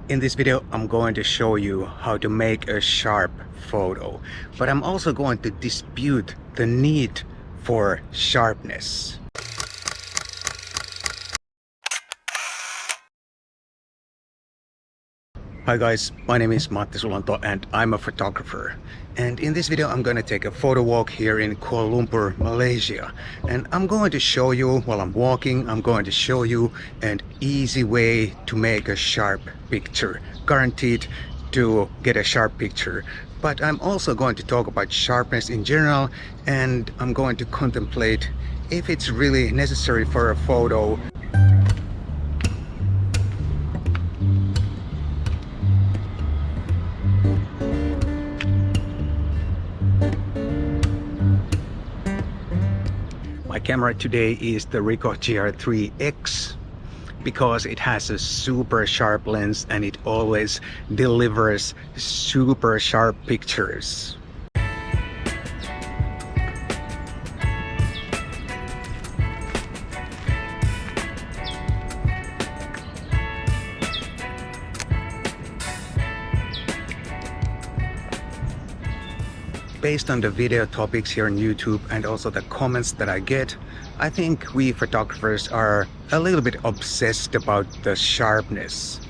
In this video, I'm going to show you how to make a sharp photo, but I'm also going to dispute the need for sharpness. Hi guys, my name is Matti Sulanto and I'm a photographer. And in this video I'm going to take a photo walk here in Kuala Lumpur, Malaysia. And I'm going to show you, while I'm walking, I'm going to show you an easy way to make a sharp picture. Guaranteed to get a sharp picture. But I'm also going to talk about sharpness in general, and I'm going to contemplate if it's really necessary for a photo. My camera today is the Ricoh GR3X because it has a super sharp lens and it always delivers super sharp pictures. Based on the video topics here on YouTube and also the comments that I get, I think we photographers are a little bit obsessed about the sharpness.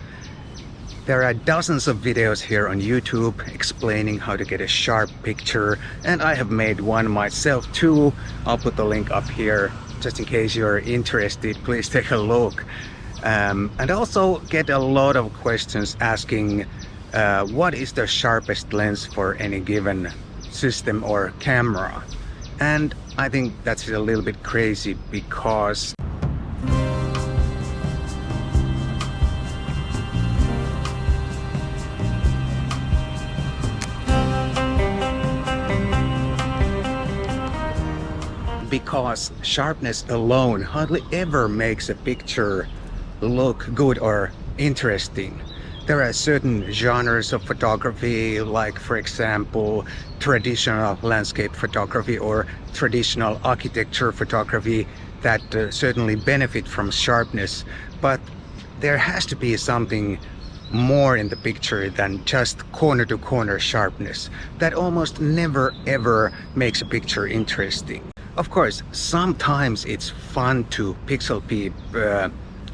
There are dozens of videos here on YouTube explaining how to get a sharp picture, and I have made one myself too. I'll put the link up here just in case you're interested. Please take a look. And also get a lot of questions asking what is the sharpest lens for any given system or camera. And I think that's a little bit crazy because sharpness alone hardly ever makes a picture look good or interesting. There are certain genres of photography, like for example traditional landscape photography or traditional architecture photography, that certainly benefit from sharpness, but there has to be something more in the picture than just corner-to-corner sharpness. That almost never ever makes a picture interesting. Of course, sometimes it's fun to pixel peep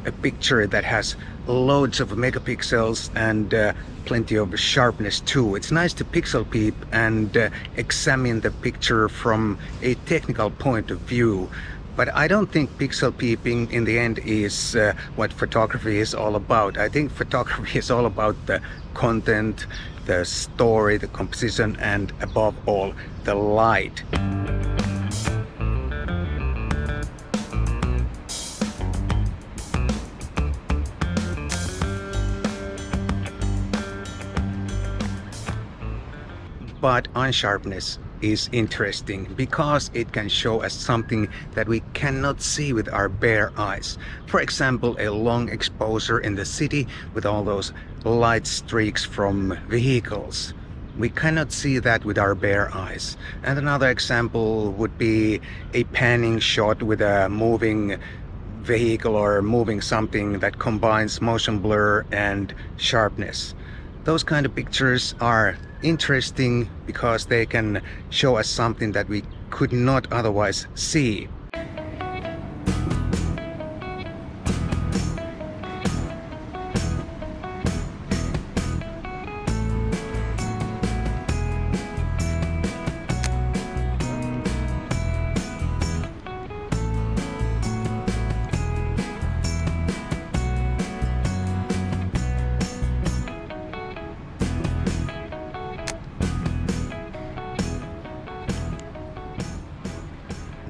a picture that has loads of megapixels and plenty of sharpness too. It's nice to pixel peep and examine the picture from a technical point of view. But I don't think pixel peeping in the end is what photography is all about. I think photography is all about the content, the story, the composition, and above all, the light. But unsharpness is interesting because it can show us something that we cannot see with our bare eyes. For example, a long exposure in the city with all those light streaks from vehicles. We cannot see that with our bare eyes. And another example would be a panning shot with a moving vehicle or moving something that combines motion blur and sharpness. Those kind of pictures are interesting because they can show us something that we could not otherwise see.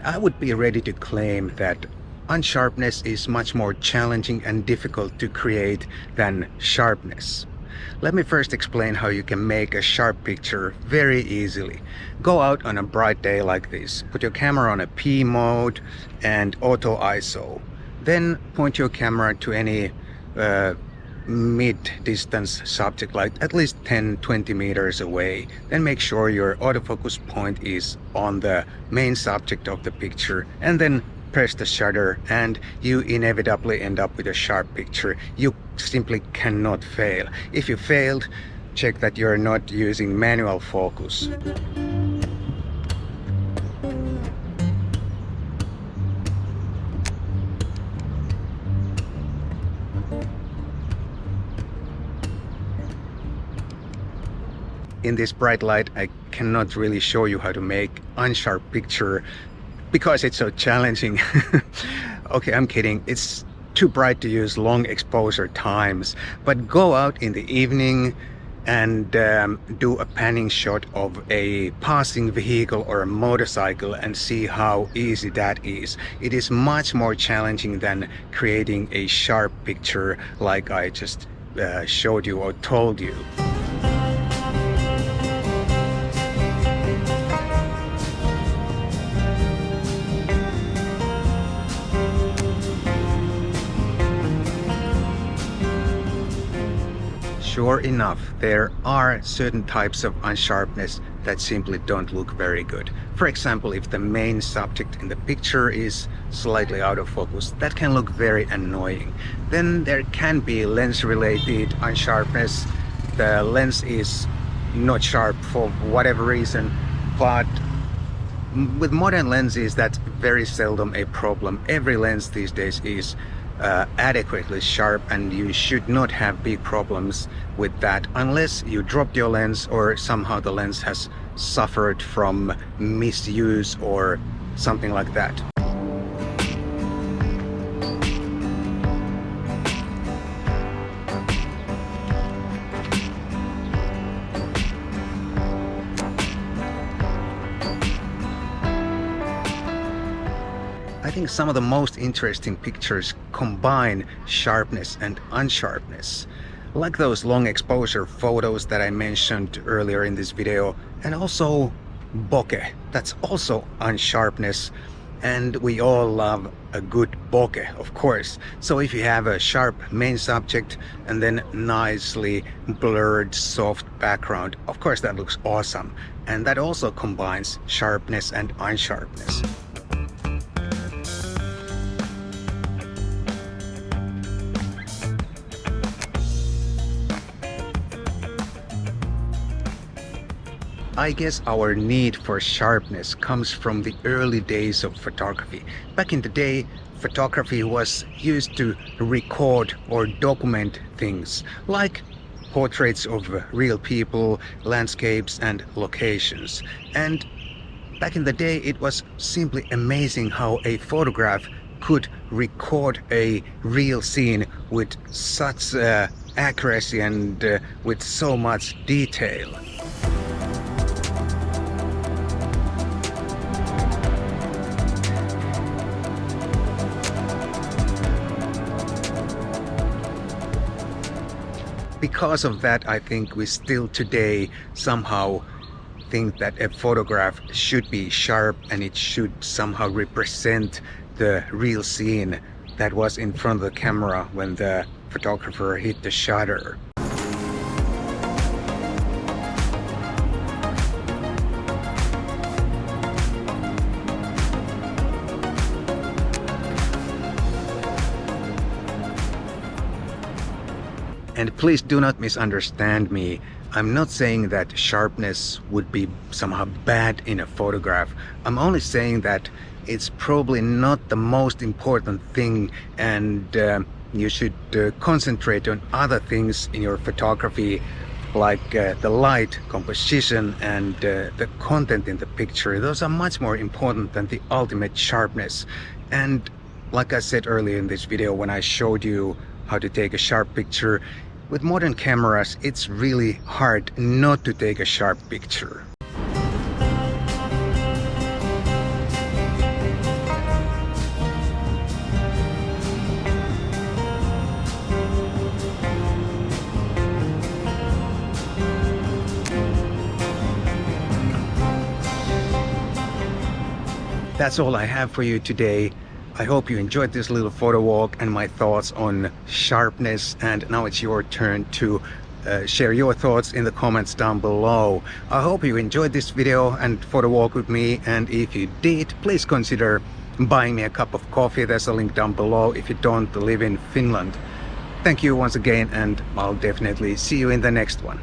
I would be ready to claim that unsharpness is much more challenging and difficult to create than sharpness. Let me first explain how you can make a sharp picture very easily. Go out on a bright day like this, put your camera on a P mode and auto ISO. Then point your camera to any mid-distance subject, like at least 10-20 meters away. Then make sure your autofocus point is on the main subject of the picture, and then press the shutter, and you inevitably end up with a sharp picture. You simply cannot fail. If you failed, check that you're not using manual focus. In this bright light, I cannot really show you how to make unsharp picture because it's so challenging. Okay, I'm kidding. It's too bright to use long exposure times, but go out in the evening and do a panning shot of a passing vehicle or a motorcycle and see how easy that is. It is much more challenging than creating a sharp picture like I just showed you or told you. Sure enough, there are certain types of unsharpness that simply don't look very good. For example, if the main subject in the picture is slightly out of focus, that can look very annoying. Then there can be lens-related unsharpness. The lens is not sharp for whatever reason, but with modern lenses, that's very seldom a problem. Every lens these days is adequately sharp, and you should not have big problems with that unless you dropped your lens or somehow the lens has suffered from misuse or something like that. I think some of the most interesting pictures combine sharpness and unsharpness, like those long exposure photos that I mentioned earlier in this video, and also bokeh. That's also unsharpness, and we all love a good bokeh, of course. So if you have a sharp main subject and then nicely blurred soft background, of course that looks awesome, and that also combines sharpness and unsharpness. I guess our need for sharpness comes from the early days of photography. Back in the day, photography was used to record or document things, like portraits of real people, landscapes and locations. And back in the day, it was simply amazing how a photograph could record a real scene with such accuracy and with so much detail. Because of that, I think we still today somehow think that a photograph should be sharp and it should somehow represent the real scene that was in front of the camera when the photographer hit the shutter. And please do not misunderstand me. I'm not saying that sharpness would be somehow bad in a photograph. I'm only saying that it's probably not the most important thing, and you should concentrate on other things in your photography, like the light, composition, and the content in the picture. Those are much more important than the ultimate sharpness. And like I said earlier in this video when I showed you how to take a sharp picture, with modern cameras, it's really hard not to take a sharp picture. That's all I have for you today. I hope you enjoyed this little photo walk and my thoughts on sharpness, and now it's your turn to share your thoughts in the comments down below. I hope you enjoyed this video and photo walk with me, and if you did, please consider buying me a cup of coffee. There's a link down below if you don't live in Finland. Thank you once again, and I'll definitely see you in the next one.